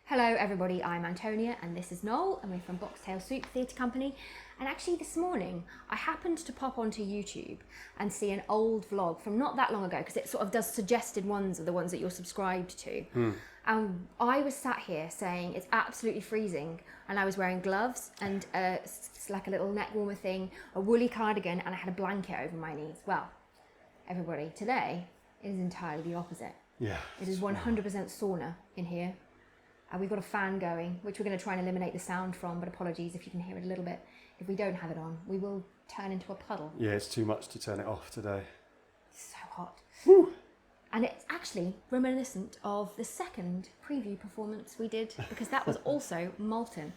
Hello everybody, I'm Antonia and this is Noel and we're from Boxtail Soup Theatre Company. And actually this morning I happened to pop onto YouTube and see an old vlog from not that long ago, because it sort of does suggested ones of the ones that you're subscribed to. And I was sat here saying it's absolutely freezing and I was wearing gloves and it's like a little neck warmer thing, a woolly cardigan, and I had a blanket over my knees. Well, everybody, today it is entirely the opposite. Yeah. It is 100% sauna in here. We've got a fan going, which we're going to try and eliminate the sound from, but apologies if you can hear it a little bit. If we don't have it on, we will turn into a puddle. Yeah, it's too much to turn it off today. It's so hot. Woo. And it's actually reminiscent of the second preview performance we did, because that was also molten.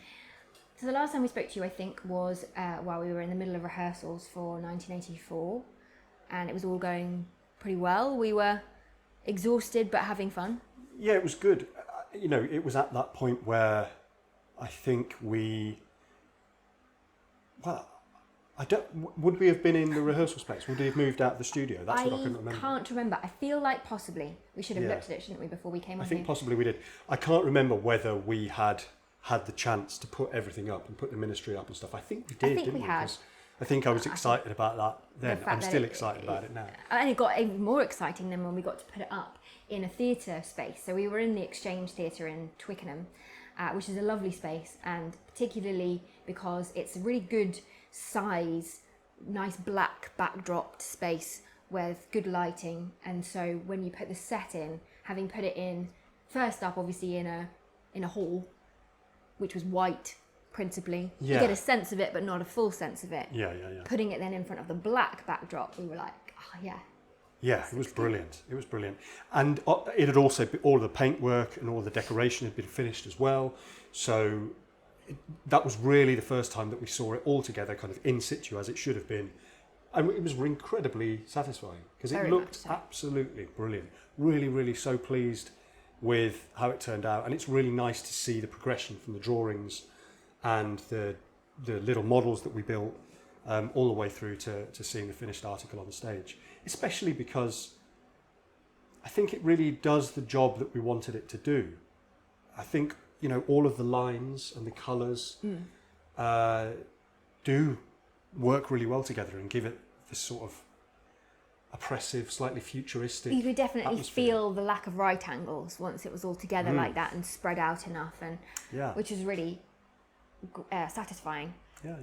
So the last time we spoke to you, I think, was while we were in the middle of rehearsals for 1984, and it was all going pretty well. We were exhausted but having fun. Yeah, it was good. You know, it was at that point where I think would we have been in the rehearsal space? Would we have moved out of the studio? That's what I couldn't remember. I can't remember. I feel like possibly we should have looked at it, shouldn't we, before we came on I think here? possibly we did. I can't remember whether we had the chance to put everything up and put the ministry up and stuff. I think we did, didn't we? Had. I think I was excited about that then. I'm still excited about it now. And it got even more exciting than when we got to put it up in a theatre space. So we were in the Exchange Theatre in Twickenham, which is a lovely space, and particularly because it's a really good size, nice black backdropped space with good lighting. And so when you put the set in, having put it in first up obviously in a hall, which was white principally, you get a sense of it but not a full sense of it. Yeah. Putting it then in front of the black backdrop, we were like, oh yeah. Yeah, it was brilliant. It was brilliant. And it had also been, all the paintwork and all the decoration had been finished as well. So that was really the first time that we saw it all together, kind of in situ as it should have been. And it was incredibly satisfying because it looked absolutely brilliant. Really, really so pleased with how it turned out. And it's really nice to see the progression from the drawings and the little models that we built all the way through to seeing the finished article on the stage. Especially because I think it really does the job that we wanted it to do. I think, you know, all of the lines and the colours do work really well together and give it this sort of oppressive, slightly futuristic You could definitely atmosphere. feel the lack of right angles once it was all together like that and spread out enough, and which is really satisfying. Yeah.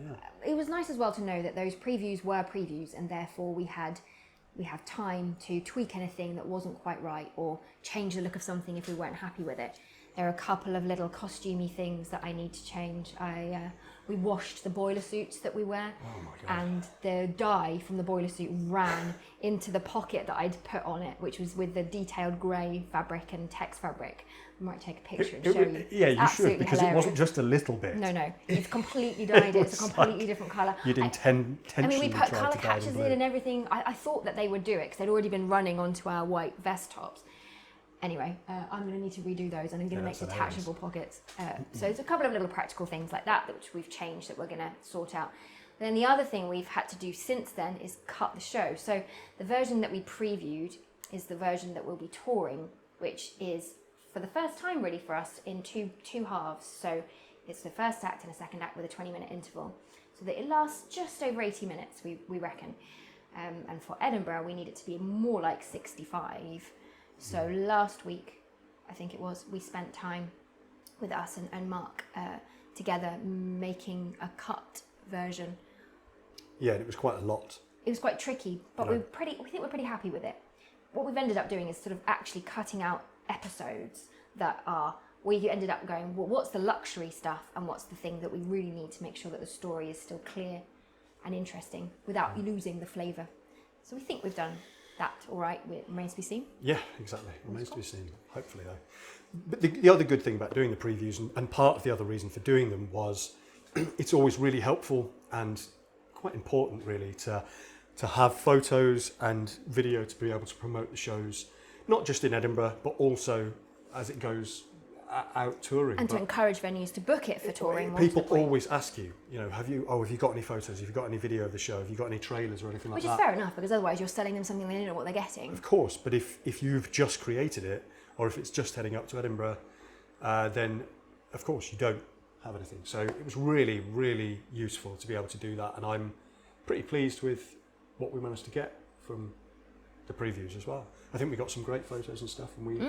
It was nice as well to know that those previews were previews, and therefore we have time to tweak anything that wasn't quite right or change the look of something if we weren't happy with it. There are a couple of little costumey things that I need to change. We washed the boiler suits that we wear, and the dye from the boiler suit ran into the pocket that I'd put on it, which was with the detailed grey fabric and text fabric. I might take a picture and show you. Yeah, you should, because hilarious. it wasn't just a little bit. No, it's completely dyed. It's a completely different colour. You'd intentionally we put tried colour to dye catches them in blue. and everything. I thought that they would do it because they'd already been running onto our white vest tops. Anyway, I'm going to need to redo those, and I'm going to make detachable pockets. So there's a couple of little practical things like that which we've changed that we're going to sort out. Then the other thing we've had to do since then is cut the show. So the version that we previewed is the version that we'll be touring, which is for the first time really for us in two halves. So it's the first act and a second act with a 20-minute interval, so that it lasts just over 80 minutes, we reckon. And for Edinburgh, we need it to be more like 65. So last week, I think it was, we spent time with us and Mark together making a cut version. Yeah, and it was quite a lot. It was quite tricky, but we think we're pretty happy with it. What we've ended up doing is sort of actually cutting out episodes that are, we ended up going, well, what's the luxury stuff and what's the thing that we really need to make sure that the story is still clear and interesting without losing the flavour. So we think we've done that all right. It remains to be seen. Yeah, exactly. Remains to be seen, hopefully though. But the other good thing about doing the previews, and part of the other reason for doing them, was it's always really helpful and quite important really to have photos and video to be able to promote the shows, not just in Edinburgh, but also as it goes out touring. And to encourage venues to book it for touring. People always ask you, you know, have you got any photos? Have you got any video of the show? Have you got any trailers or anything like that? Which is fair enough, because otherwise you're selling them something they don't know what they're getting. Of course, but if you've just created it, or if it's just heading up to Edinburgh, then of course, you don't have anything. So it was really, really useful to be able to do that. And I'm pretty pleased with what we managed to get from the previews as well. I think we got some great photos and stuff, and we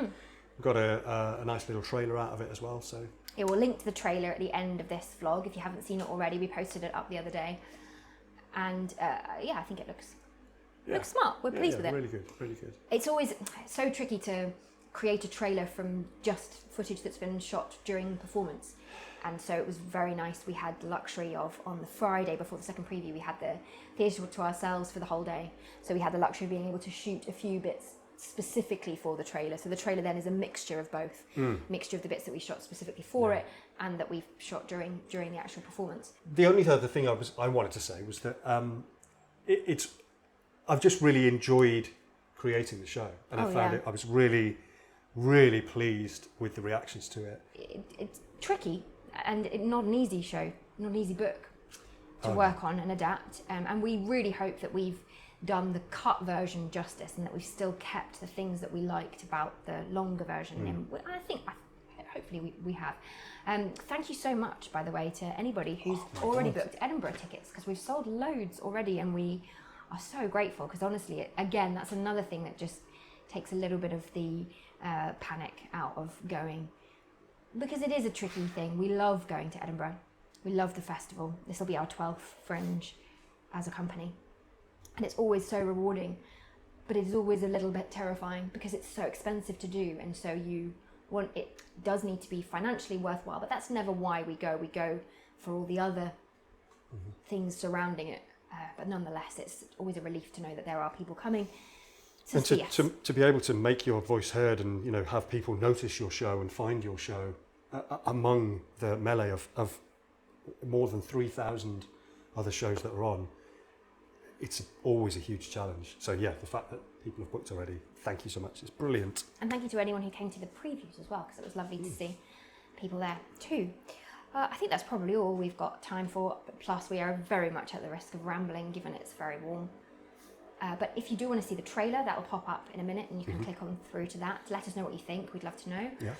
got a nice little trailer out of it as well. So yeah, we'll link to the trailer at the end of this vlog if you haven't seen it already. We posted it up the other day, and yeah, I think it looks smart. We're pleased with it. Really good, really good. It's always so tricky to create a trailer from just footage that's been shot during performance, and so it was very nice. We had the luxury of, on the Friday before the second preview, we had the theatre to ourselves for the whole day, so we had the luxury of being able to shoot a few bits specifically for the trailer. So the trailer then is a mixture of both, mixture of the bits that we shot specifically for it and that we've shot during the actual performance. The only other thing I wanted to say was that I've just really enjoyed creating the show, and I found I was really, really pleased with the reactions to it. It's tricky and not an easy show, not an easy book to work on and adapt, and we really hope that we've done the cut version justice and that we've still kept the things that we liked about the longer version. And I think hopefully we have. Thank you so much, by the way, to anybody who's already booked Edinburgh tickets, because we've sold loads already, and we are so grateful, because honestly, again, that's another thing that just takes a little bit of the panic out of going, because it is a tricky thing. We love going to Edinburgh. We love the festival. This will be our 12th Fringe as a company. And it's always so rewarding, but it is always a little bit terrifying because it's so expensive to do, and so it does need to be financially worthwhile, but that's never why we go. We go for all the other things surrounding it, but nonetheless, it's always a relief to know that there are people coming to see us. To be able to make your voice heard and, you know, have people notice your show and find your show among the melee of more than 3,000 other shows that are on. It's always a huge challenge. So yeah, the fact that people have booked already, thank you so much. It's brilliant. And thank you to anyone who came to the previews as well, because it was lovely to see people there too. I think that's probably all we've got time for. Plus, we are very much at the risk of rambling, given it's very warm. But if you do want to see the trailer, that will pop up in a minute, and you can click on through to that. Let us know what you think. We'd love to know. Yeah.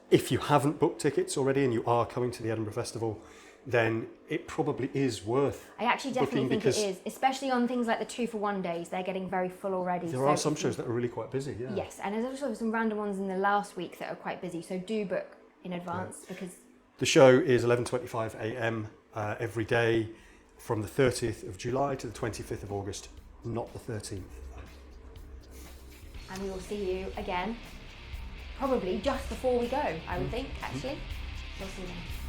If you haven't booked tickets already and you are coming to the Edinburgh Festival, then it probably is worth. I actually definitely think it is, especially on things like the 2-for-1 days. They're getting very full already. There are some shows that are really quite busy, yeah. Yes, and there's also some random ones in the last week that are quite busy, so do book in advance because... The show is 11:25 a.m. Every day from the 30th of July to the 25th of August, not the 13th. And we will see you again, probably just before we go, I would think, actually. We'll see you then.